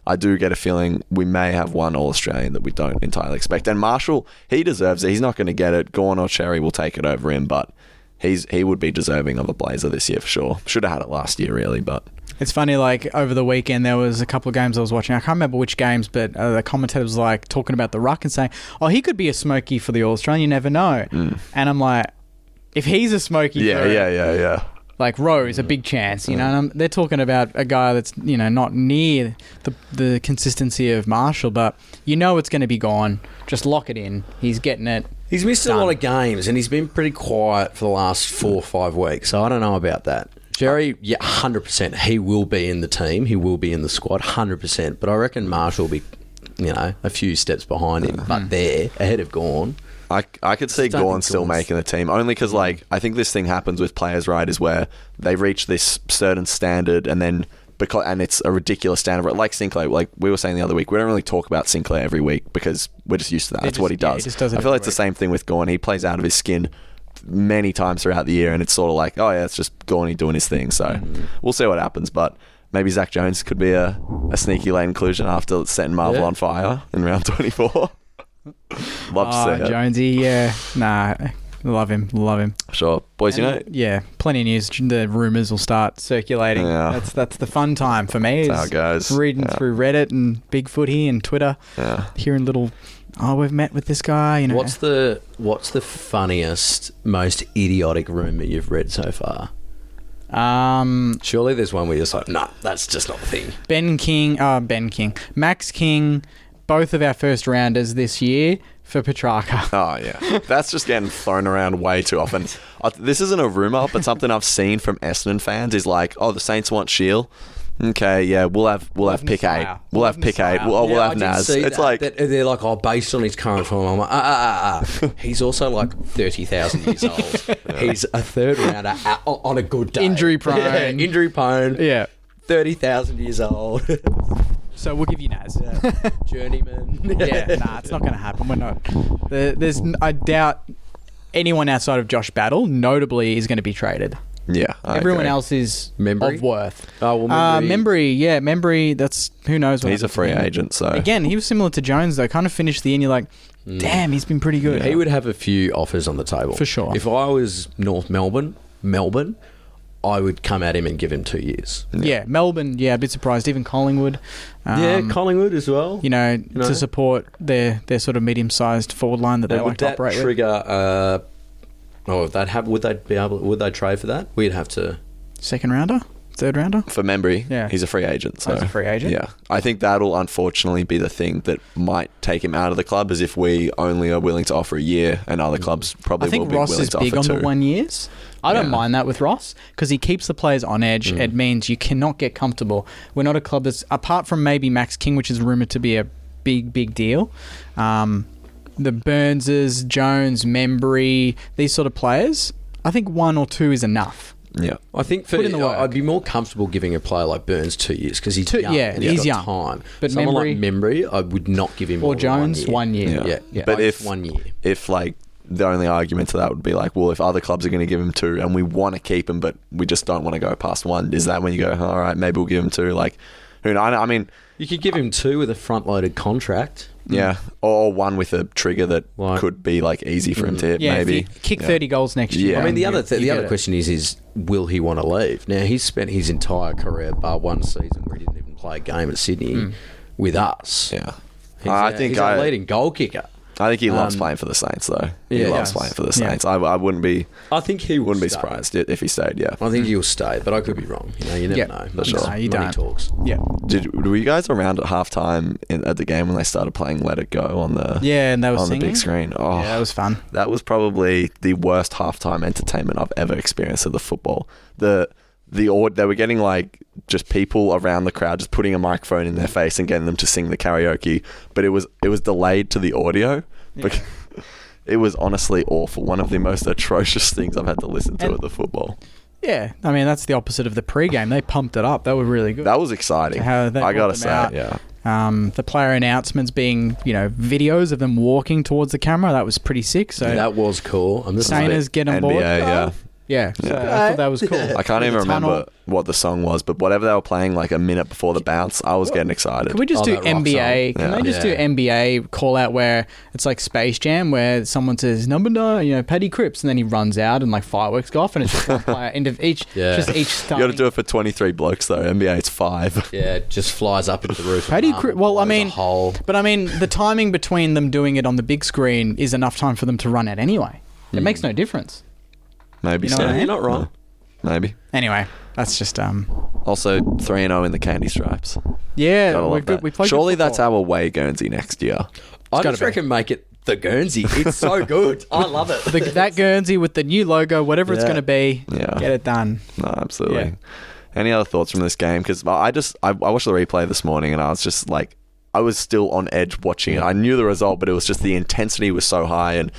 I do get a feeling we may have one All Australian that we don't entirely expect. And Marshall, he deserves it. He's not going to get it. Gorn or Cherry will take it over him, but he would be deserving of a Blazer this year for sure. Should have had it last year, really, but. It's funny, like, over the weekend, there was a couple of games I was watching. I can't remember which games, but the commentator was, like, talking about the ruck and saying, oh, he could be a smoky for the All-Australian, you never know. And I'm like, if he's a smoky Yeah. like, Rowe's a big chance, and they're talking about a guy that's, not near the consistency of Marshall, but it's going to be gone. Just lock it in. He's getting it. He's missed Done. a lot of games, and he's been pretty quiet for the last 4 or 5 weeks, so I don't know about that. Jerry, 100%. He will be in the team. He will be in the squad, 100%. But I reckon Marshall will be, a few steps behind him, but there, ahead of Gorn. I could see Just don't Gorn think still Gorn's- making the team, only because, I think this thing happens with players, right, is where they reach this certain standard and then... and it's a ridiculous standard. Like Sinclair, like we were saying the other week, we don't really talk about Sinclair every week because we're just used to that. That's what he does. he just does it I feel every like it's the same thing with Gorn. He plays out of his skin many times throughout the year, and it's sort of like, oh yeah, it's just Gorney doing his thing. So we'll see what happens. But maybe Zach Jones could be a sneaky late inclusion after setting Marvel on fire in round 24. Love to see it. Jonesy, yeah. Nah, love him. Sure. Boys, Yeah, plenty of news. The rumours will start circulating. Yeah. That's the fun time for me. That's how is it goes. Reading Yeah. through Reddit and Big Footy and Twitter, hearing little, we've met with this guy. What's the funniest, most idiotic rumour you've read so far? Surely there's one where you're just like, nah, that's just not the thing. Ben King, Max King, both of our first rounders this year for Petrarca. Oh, yeah. That's just getting thrown around way too often. This isn't a rumour, but something I've seen from Essendon fans is like, oh, the Saints want Shield. Okay, yeah, we'll have pick 8. Messiah. We'll have pick 8. We'll have Naz. It's like... They're like, based on his current form. I'm like, He's also like 30,000 years old. He's a third rounder on a good day. Injury prone. Yeah, injury prone. Yeah. 30,000 years old. So we'll give you Naz. Journeyman. It's not going to happen. We're not. I doubt anyone outside of Josh Battle, notably, is going to be traded. Yeah, I Everyone agree. else is Membry? of worth. Oh, well, Membry, that's who knows what He's a happens free to him. agent, so... Again, he was similar to Jones, though. Kind of finished the end, you're like, damn, he's been pretty good. He would have a few offers on the table. For sure. If I was North Melbourne, I would come at him and give him 2 years. Yeah, Melbourne, a bit surprised. Even Collingwood. Collingwood as well. To support their sort of medium-sized forward line that they like would to that operate with. trigger... would they trade for that? We'd have to... Second rounder? third rounder? For Membry, Yeah. he's a free agent. So He's a free agent? Yeah. I think that'll unfortunately be the thing that might take him out of the club, is if we only are willing to offer a year and other clubs probably I think will be Ross willing is to big offer on two. the 1 years. I don't Yeah. mind that with Ross because he keeps the players on edge. It means you cannot get comfortable. We're not a club that's, apart from maybe Max King, which is rumoured to be a big deal. The Burnses, Jones, Membry, these sort of players, I think 1 or 2 is enough. Yeah. I think Put in the work. I'd be more comfortable giving a player like Burns 2 years because he's young. Yeah, and he's got young. time. But Someone like Membry- Membry, I would not give him Or more than Jones, 1 year. Yeah. But Both if 1 year. if like the only argument to that would be like, well, if other clubs are going to give him 2 and we want to keep him, but we just don't want to go past 1, is that when you go, all right, maybe we'll give him 2? Like, who knows? I mean, You could give him 2 with a front-loaded contract. yeah, or 1 with a trigger that Like- could be like easy for him to hit. Yeah, maybe if you kick Yeah. 30 goals next year. Yeah. I mean, the other you get it. question is will he want to leave? Now, he's spent his entire career, bar 1 season where he didn't even play a game at Sydney, with us. Yeah, He's a leading goal kicker. I think he loves playing for the Saints, though. He Yeah. loves Yes. playing for the Yeah. Saints. I wouldn't be I think he wouldn't be stay. surprised if he stayed. Yeah. I think he'll stay, but I could be wrong. You never Yeah, know. for sure. No, you Money don't. talks. Yeah. Were you guys around at halftime at the game when they started playing "Let It Go" on the Yeah, and they were on singing. the big screen? Oh, Yeah, that was fun. that was probably the worst halftime entertainment I've ever experienced of the football. They were getting like just people around the crowd just putting a microphone in their face and getting them to sing the karaoke, but it was delayed to the audio. Because it was honestly awful. One of the most atrocious things I've had to listen to And- at the football. Yeah, I mean, that's the opposite of the pre-game. They pumped it up. They were really good. That was exciting. How they I gotta brought them say, out. yeah. The player announcements being, videos of them walking towards the camera. That was pretty sick. So That was cool. I'm just Sainers get on NBA, board. yeah. Yeah, so I thought that was cool. I can't even The tunnel. remember what the song was, but whatever they were playing like a minute before the bounce, I was getting excited. Can we just do that rock NBA? song. Can Yeah. they just do NBA call out where it's like Space Jam, where someone says number 9, Paddy Cripps, and then he runs out and like fireworks go off, and it's just one player into each, just each You starting. got to do it for 23 blokes though. NBA it's 5. Yeah, it just flies up into the roof. Paddy of Cripps. Well, I mean, hole. but I mean, the timing between them doing it on the big screen is enough time for them to run out anyway. It makes no difference. Maybe You know so. what I mean? You're not wrong. Maybe. Anyway, that's just Also 3-0 in the candy stripes. yeah. Gotta We're love good. that. We played. Surely good that's football. our away Guernsey next year. I gotta just be. reckon make it the Guernsey. It's so good. I love it. That Guernsey with the new logo, whatever it's Yeah. going to be. Yeah. Get it done. No, absolutely. Yeah. Any other thoughts from this game? Because I watched the replay this morning and I was just like, I was still on edge watching it. I knew the result, but it was just the intensity was so high, and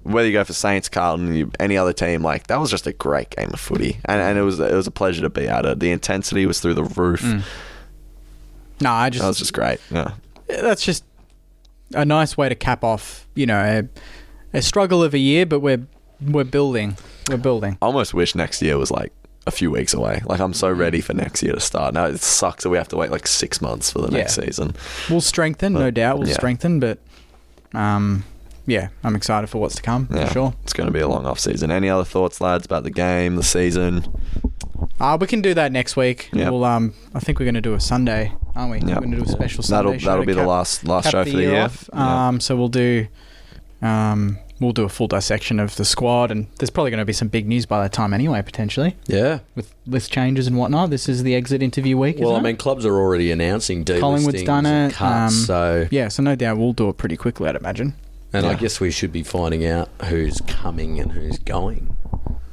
whether you go for Saints, Carlton, any other team, like that was just a great game of footy, and it was a pleasure to be at it. The intensity was through the roof. No, That was just great. Yeah. that's just a nice way to cap off, a struggle of a year, but we're building. We're building. I almost wish next year was like a few weeks away. Like I'm so ready for next year to start. Now it sucks that we have to wait like 6 months for the next season. We'll strengthen, no doubt. We'll yeah. strengthen, but yeah, I'm excited for what's to come, Yeah, for sure. It's going to be a long off season. Any other thoughts, lads, about the game, the season? We can do that next week. Yep. We'll I think we're going to do a Sunday, aren't we? Yep. We're going to do a special Sunday show That'll to be the cap- last cap show for the year. off. Yeah. So we'll do a full dissection of the squad, and there's probably going to be some big news by that time anyway, potentially, Yeah. with list changes and whatnot. This is the exit interview week, Well, I isn't it? mean, clubs are already announcing delistings Collingwood's done and it, cuts, so Yeah, so no doubt we'll do it pretty quickly, I'd imagine. and I Yeah. guess we should be finding out who's coming and who's going.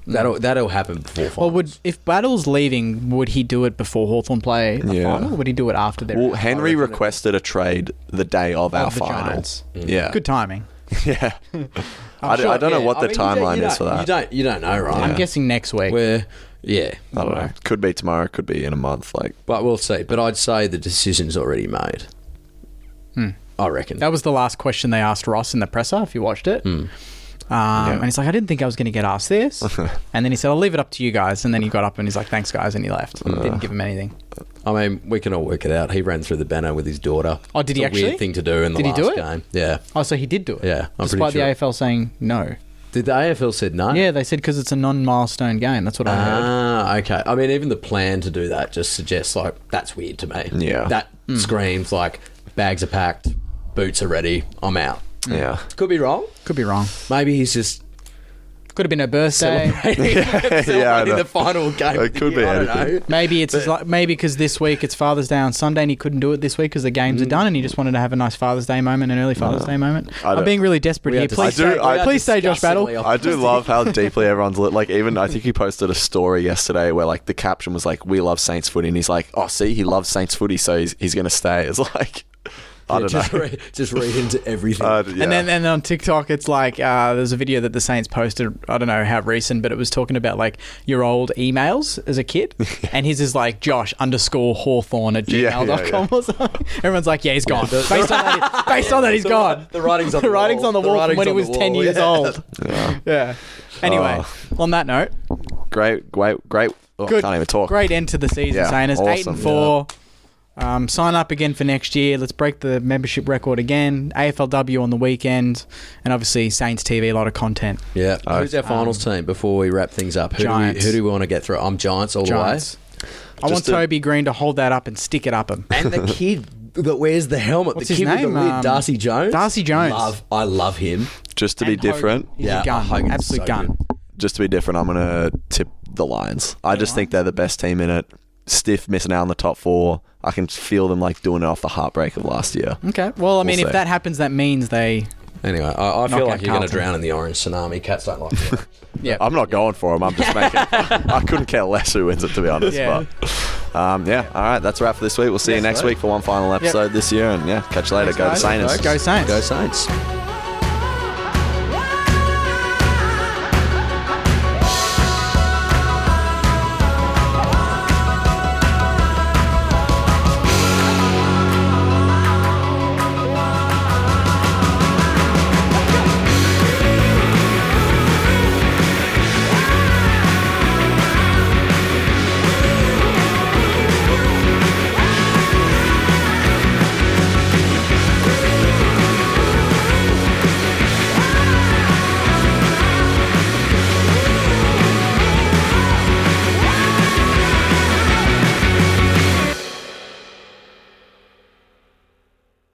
That'll happen before finals. Well, if Battle's leaving, would he do it before Hawthorn play a Yeah. final, or would he do it after their Well, Henry requested a trade the day of our the final. Giants? Yeah. Good timing. Yeah. I don't know what the timeline is for that. You don't know, right? I'm guessing next week. Where, yeah, I don't know. Could be tomorrow, could be in a month. Like, but we'll see. But I'd say the decision's already made. I reckon. That was the last question they asked Ross in the presser, if you watched it. And he's like, I didn't think I was going to get asked this. And then he said, I'll leave it up to you guys. And then he got up and he's like, thanks, guys. And he left. Didn't give him anything. I mean, we can all work it out. He ran through the banner with his daughter. Oh, did he It's a actually? weird thing to do in the Did he last do it? game. Yeah. Oh, so he did do it? Yeah, I'm Despite pretty the AFL saying no. Did the AFL said no? Yeah, they said because it's a non-milestone game. That's what I heard. Ah, okay. I mean, even the plan to do that just suggests, like, that's weird to me. Yeah. That screams, like, bags are packed, boots are ready, I'm out. yeah. Could be wrong. Could be wrong. Maybe he's just Could have been her birthday. Celebrating the final game. It could be I don't anything. know. Maybe it's like, maybe because this week it's Father's Day on Sunday and he couldn't do it this week because the games are done and he just wanted to have a nice Father's Day moment, an early Father's Day moment. I'm being really desperate We here. had to- Please I do- please say Josh Battle. Disgustingly I do optimistic. love how deeply everyone's lit. Like, even I think he posted a story yesterday where like the caption was like, "We love Saints footy," and he's like, "Oh, see, he loves Saints footy, so he's going to stay." It's like, I don't know. Just read into everything. Yeah. And then on TikTok, it's like there's a video that the Saints posted. I don't know how recent, but it was talking about like your old emails as a kid. And his is like Josh_Hawthorne@gmail.com or something. Everyone's like, yeah, he's gone. Based on that, he's gone. The writing's on The the writing's wall. on the The wall from writing's when he on was the 10 wall, years yeah. old. Yeah. Yeah. Anyway, on that note, Great. Oh, good. can't even talk. Great end to the season, Yeah, Sainers. awesome. 8-4. Sign up again for next year. Let's break the membership record again. AFLW on the weekend, and obviously Saints TV, a lot of content. Yeah. Who's our finals team before we wrap things up? Giants. Who do we want to get through? I'm Giants all Giants. I want Just to- Toby Green to hold that up and stick it up him. the way. And the kid that wears the helmet, What's the his kid name? with the lid, Darcy Jones. Darcy Jones. I love him. Just to be And Hogan. different. He's Yeah, a gun. Hogan's Absolute so gun. good. Just to be different, I'm gonna tip the Lions. I just think they're the best team in it. Stiff missing out on the top 4. I can feel them like doing it off the heartbreak of last year. Okay. Well, I mean, We'll if see. that happens, that means they... Anyway, I Knock feel out like you're going to Carlton. drown in the orange tsunami. Cats don't like it. Yeah. I'm not going for them. I'm just making. I couldn't care less who wins it, to be honest. Yeah. But yeah. All right, that's a wrap for this week. We'll see you next week for one final episode this year, and catch you later. Go to guys. Saints. Go Saints. Go Saints.